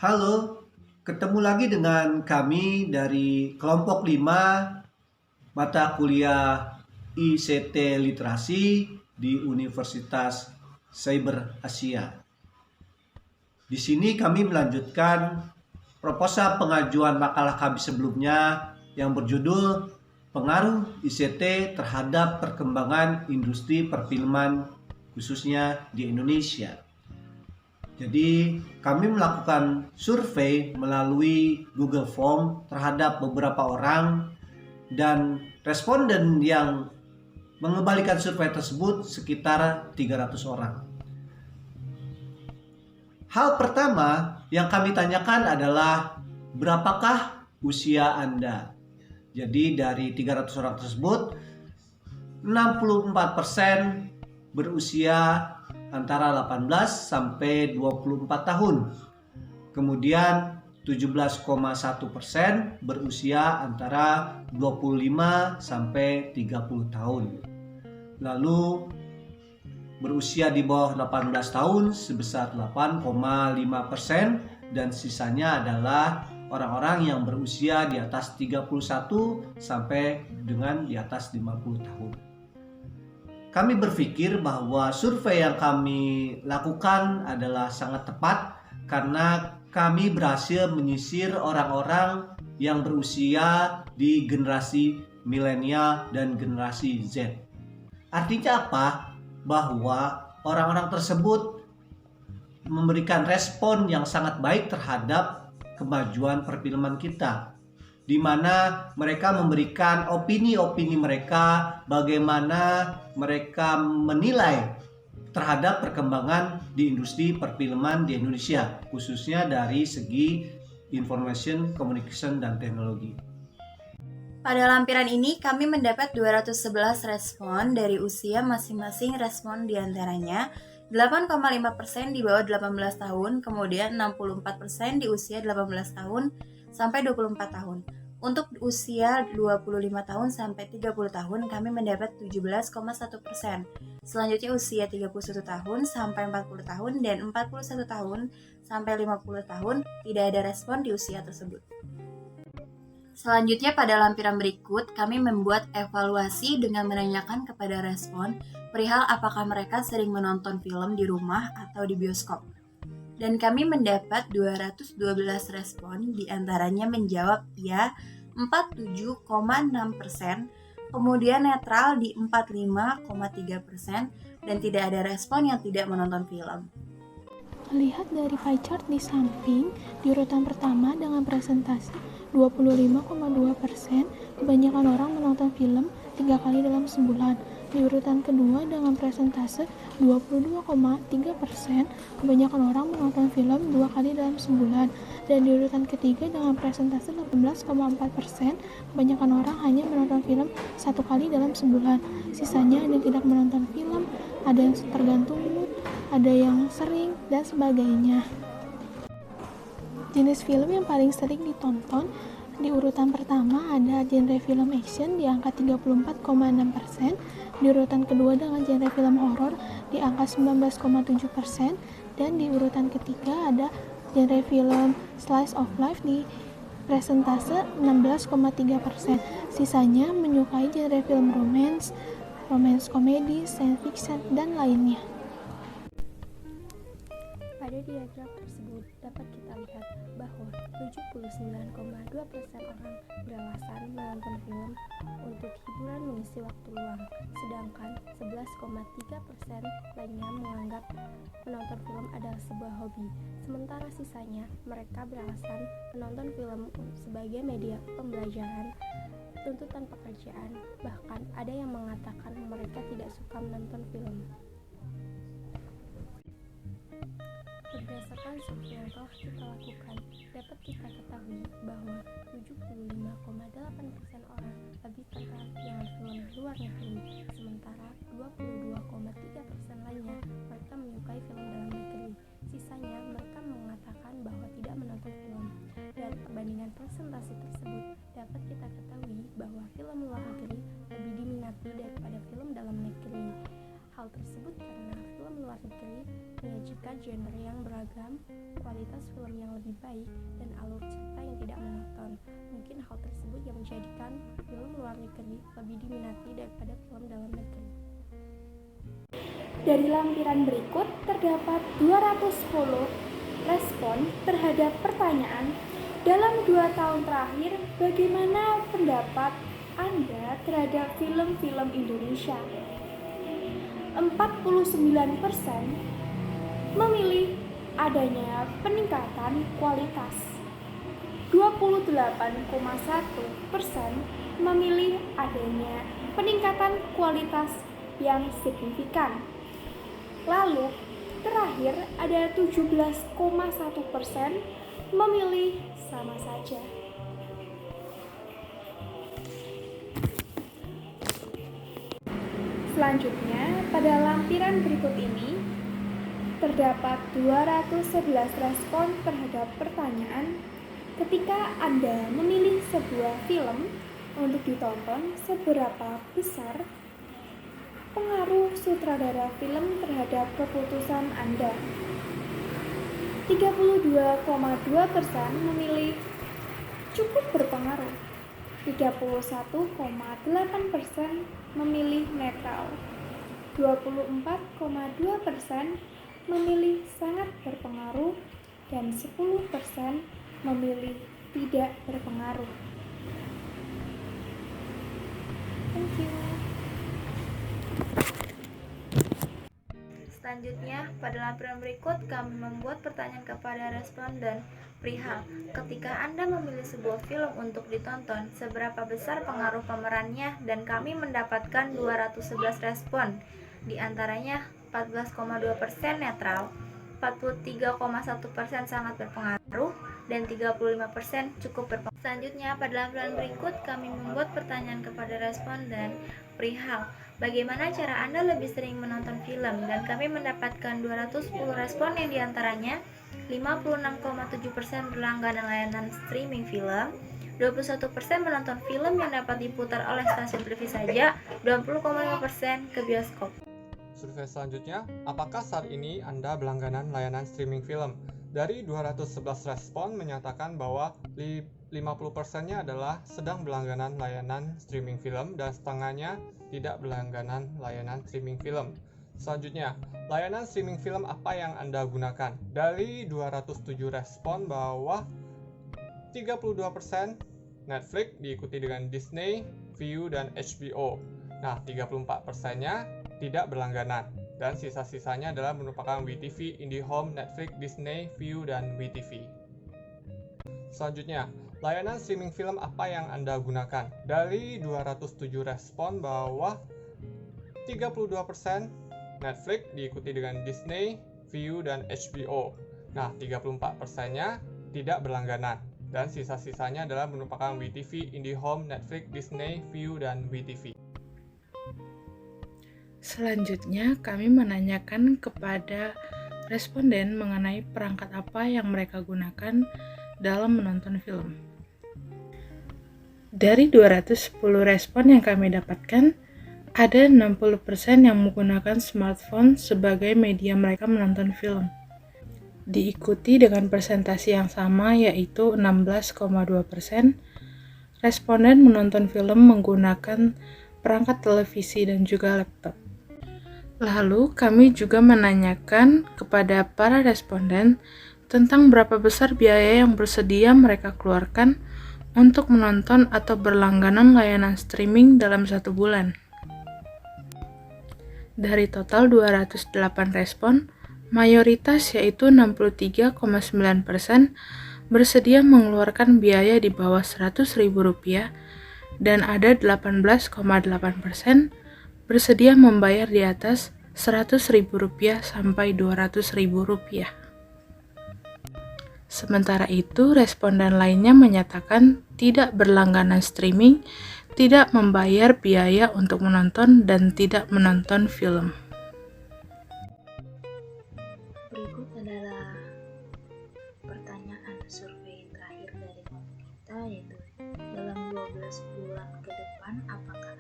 Halo, ketemu lagi dengan kami dari kelompok 5 mata kuliah ICT Literasi di Universitas Cyber Asia. Di sini kami melanjutkan proposal pengajuan makalah kami sebelumnya yang berjudul Pengaruh ICT terhadap perkembangan industri perfilman khususnya di Indonesia. Jadi kami melakukan survei melalui Google Form terhadap beberapa orang dan responden yang mengembalikan survei tersebut sekitar 300 orang. Hal pertama yang kami tanyakan adalah berapakah usia Anda? Jadi dari 300 orang tersebut 64% berusia antara 18 sampai 24 tahun. Kemudian 17,1% berusia antara 25 sampai 30 tahun. Lalu berusia di bawah 18 tahun sebesar 8,5% dan sisanya adalah orang-orang yang berusia di atas 31 sampai dengan di atas 50 tahun. Kami berpikir bahwa survei yang kami lakukan adalah sangat tepat karena kami berhasil menyisir orang-orang yang berusia di generasi milenial dan generasi Z. Artinya apa? Bahwa orang-orang tersebut memberikan respon yang sangat baik terhadap kemajuan perfilman kita, di mana mereka memberikan opini-opini mereka, bagaimana mereka menilai terhadap perkembangan di industri perfilman di Indonesia, khususnya dari segi information, communication, dan teknologi. Pada lampiran ini kami mendapat 211 respon dari usia masing-masing respon diantaranya 8,5% di bawah 18 tahun, kemudian 64% di usia 18 tahun sampai 24 tahun. Untuk usia 25 tahun sampai 30 tahun kami mendapat 17,1%. Selanjutnya usia 31 tahun sampai 40 tahun dan 41 tahun sampai 50 tahun tidak ada respon di usia tersebut. Selanjutnya pada lampiran berikut, kami membuat evaluasi dengan menanyakan kepada respon perihal apakah mereka sering menonton film di rumah atau di bioskop. Dan kami mendapat 212 respon, diantaranya menjawab ya 47,6%, kemudian netral di 45,3%, dan tidak ada respon yang tidak menonton film. Lihat dari pie chart di samping, di urutan pertama dengan presentasi 25,2%, kebanyakan orang menonton film 3 kali dalam sebulan. Di urutan kedua dengan presentase 22,3%, kebanyakan orang menonton film 2 kali dalam sebulan. Dan di urutan ketiga dengan presentase 18,4%, kebanyakan orang hanya menonton film 1 kali dalam sebulan. Sisanya ada yang tidak menonton film, ada yang tergantung mood, ada yang sering, dan sebagainya. Jenis film yang paling sering ditonton di urutan pertama ada genre film action di angka 34,6%, di urutan kedua dengan genre film horor di angka 19,7%, dan di urutan ketiga ada genre film slice of life di presentase 16,3%. Sisanya menyukai genre film romance komedi, science fiction, dan lainnya. Pada diagram tersebut dapat kita lihat bahwa 79,2% orang beralasan menonton film untuk hiburan mengisi waktu luang, sedangkan 11,3% lainnya menganggap menonton film adalah sebuah hobi. Sementara sisanya mereka beralasan menonton film sebagai media pembelajaran, tuntutan pekerjaan, bahkan ada yang mengatakan mereka tidak suka menonton film. Berdasarkan survei yang telah kita lakukan, dapat kita ketahui bahwa 75,8% orang lebih tertarik dengan film luar negeri, sementara 22,3% lainnya mereka menyukai film dalam negeri. Sisanya mereka mengatakan bahwa tidak menonton film. Dari perbandingan presentasi tersebut, dapat kita ketahui bahwa film luar negeri lebih diminati daripada film dalam negeri. Hal tersebut karena film luar negeri menyajikan genre yang beragam, kualitas film yang lebih baik, dan alur cerita yang tidak monoton. Mungkin hal tersebut yang menjadikan film luar negeri lebih diminati daripada film dalam negeri. Dari lampiran berikut terdapat 210 respon terhadap pertanyaan dalam 2 tahun terakhir, bagaimana pendapat Anda terhadap film-film Indonesia? 49% memilih adanya peningkatan kualitas. 28,1% memilih adanya peningkatan kualitas yang signifikan. Lalu, terakhir ada 17,1% memilih sama saja. Selanjutnya, pada lampiran berikut ini terdapat 211 respon terhadap pertanyaan ketika Anda memilih sebuah film untuk ditonton, seberapa besar pengaruh sutradara film terhadap keputusan Anda. 32,2% memilih cukup berpengaruh. 31,8% memilih netral. 24,2% memilih sangat berpengaruh dan 10% memilih tidak berpengaruh. Thank you. Selanjutnya, pada lampiran berikut kami membuat pertanyaan kepada responden perihal ketika Anda memilih sebuah film untuk ditonton, seberapa besar pengaruh pemerannya, dan kami mendapatkan 211 respon. Di antaranya 14,2% netral, 43,1% sangat berpengaruh, dan 35% cukup berpengaruh. Selanjutnya, pada lampiran berikut kami membuat pertanyaan kepada responden perihal bagaimana cara Anda lebih sering menonton film, dan kami mendapatkan 210 respon yang diantaranya 56,7% berlangganan layanan streaming film, 21% menonton film yang dapat diputar oleh stasiun televisi saja, 20,5% ke bioskop. Survei selanjutnya, apakah saat ini Anda berlangganan layanan streaming film? Dari 211 respon menyatakan bahwa 50%-nya adalah sedang berlangganan layanan streaming film dan setengahnya tidak berlangganan layanan streaming film. Selanjutnya, layanan streaming film apa yang Anda gunakan? Dari 207 respon bahwa 32% Netflix diikuti dengan Disney, Viu, dan HBO. Nah, 34%-nya tidak berlangganan, dan sisa-sisanya adalah merupakan WeTV, IndiHome, Netflix, Disney, Viu, dan WeTV. Selanjutnya, layanan streaming film apa yang Anda gunakan? Dari 207 respon bahwa 32% Netflix diikuti dengan Disney, Viu, dan HBO. Nah, 34%-nya tidak berlangganan, dan sisa-sisanya adalah merupakan WeTV, IndiHome, Netflix, Disney, Viu, dan WeTV. Selanjutnya, kami menanyakan kepada responden mengenai perangkat apa yang mereka gunakan dalam menonton film. Dari 210 respon yang kami dapatkan, ada 60% yang menggunakan smartphone sebagai media mereka menonton film. Diikuti dengan persentase yang sama, yaitu 16,2%, responden menonton film menggunakan perangkat televisi dan juga laptop. Lalu, kami juga menanyakan kepada para responden tentang berapa besar biaya yang bersedia mereka keluarkan untuk menonton atau berlangganan layanan streaming dalam 1 bulan. Dari total 208 respon, mayoritas yaitu 63,9% bersedia mengeluarkan biaya di bawah Rp100.000 dan ada 18,8% bersedia membayar di atas Rp100.000 sampai Rp200.000. Sementara itu, responden lainnya menyatakan tidak berlangganan streaming, tidak membayar biaya untuk menonton, dan tidak menonton film. Berikut adalah pertanyaan survei terakhir dari kita, yaitu dalam 12 bulan ke depan apakah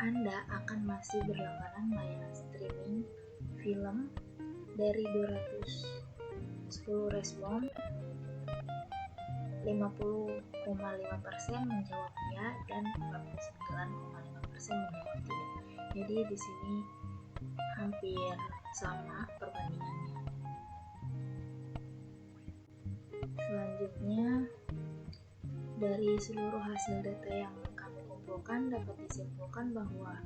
Anda akan masih berlangganan layanan streaming film Dari 210 respon, 50,5% menjawab ya dan 49,5% menjawab tidak. Jadi di sini hampir sama perbandingannya. Selanjutnya, dari seluruh hasil data yang kami kumpulkan dapat disimpulkan bahwa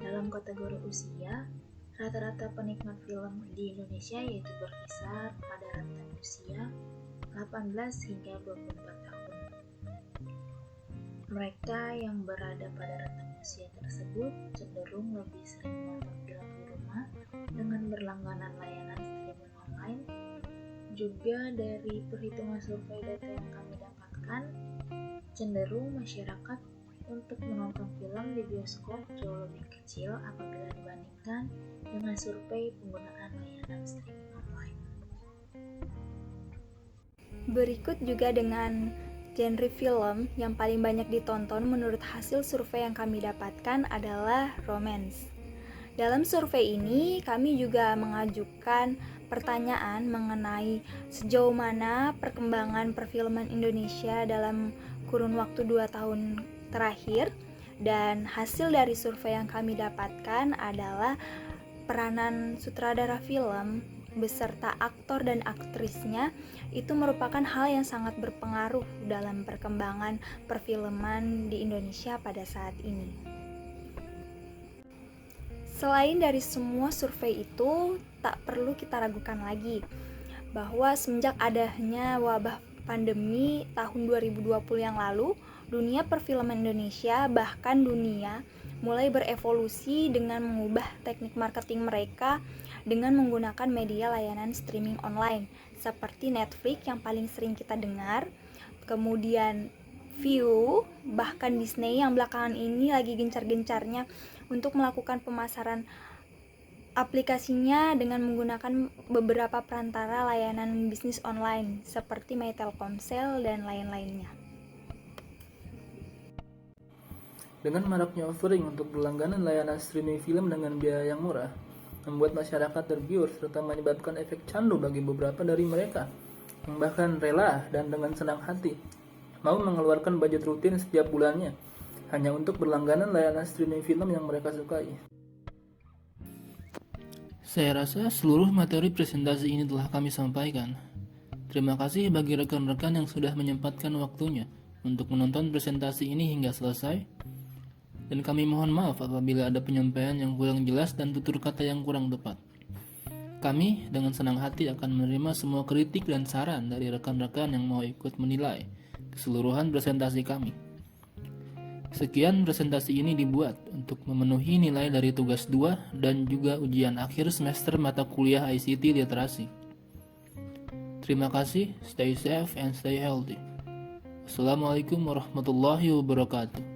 dalam kategori usia, rata-rata penikmat film di Indonesia yaitu berkisar pada rentang usia 18 hingga 24 tahun. Mereka yang berada pada rentang usia tersebut cenderung lebih sering menonton film di rumah dengan berlangganan layanan streaming online. Juga dari perhitungan survei data yang kami dapatkan, cenderung masyarakat untuk menonton film di bioskop jauh lebih kecil apabila dibandingkan dengan survei penggunaan layanan streaming online. Berikut juga dengan genre film yang paling banyak ditonton menurut hasil survei yang kami dapatkan adalah romance. Dalam survei ini, kami juga mengajukan pertanyaan mengenai sejauh mana perkembangan perfilman Indonesia dalam kurun waktu 2 tahun terakhir, dan hasil dari survei yang kami dapatkan adalah peranan sutradara film beserta aktor dan aktrisnya itu merupakan hal yang sangat berpengaruh dalam perkembangan perfilman di Indonesia pada saat ini. Selain dari semua survei itu, tak perlu kita ragukan lagi bahwa semenjak adanya wabah pandemi tahun 2020 yang lalu, dunia perfilman Indonesia bahkan dunia mulai berevolusi dengan mengubah teknik marketing mereka dengan menggunakan media layanan streaming online seperti Netflix yang paling sering kita dengar, kemudian Viu, bahkan Disney yang belakangan ini lagi gencar-gencarnya untuk melakukan pemasaran aplikasinya dengan menggunakan beberapa perantara layanan bisnis online seperti My Telkomsel dan lain-lainnya. Dengan maraknya offering untuk berlangganan layanan streaming film dengan biaya yang murah, membuat masyarakat tergiur serta menyebabkan efek candu bagi beberapa dari mereka, yang bahkan rela dan dengan senang hati mau mengeluarkan budget rutin setiap bulannya hanya untuk berlangganan layanan streaming film yang mereka sukai. Saya rasa seluruh materi presentasi ini telah kami sampaikan. Terima kasih bagi rekan-rekan yang sudah menyempatkan waktunya untuk menonton presentasi ini hingga selesai. Dan kami mohon maaf apabila ada penyampaian yang kurang jelas dan tutur kata yang kurang tepat. Kami dengan senang hati akan menerima semua kritik dan saran dari rekan-rekan yang mau ikut menilai keseluruhan presentasi kami. Sekian presentasi ini dibuat untuk memenuhi nilai dari tugas 2 dan juga ujian akhir semester mata kuliah ICT Literasi. Terima kasih, stay safe and stay healthy. Assalamualaikum warahmatullahi wabarakatuh.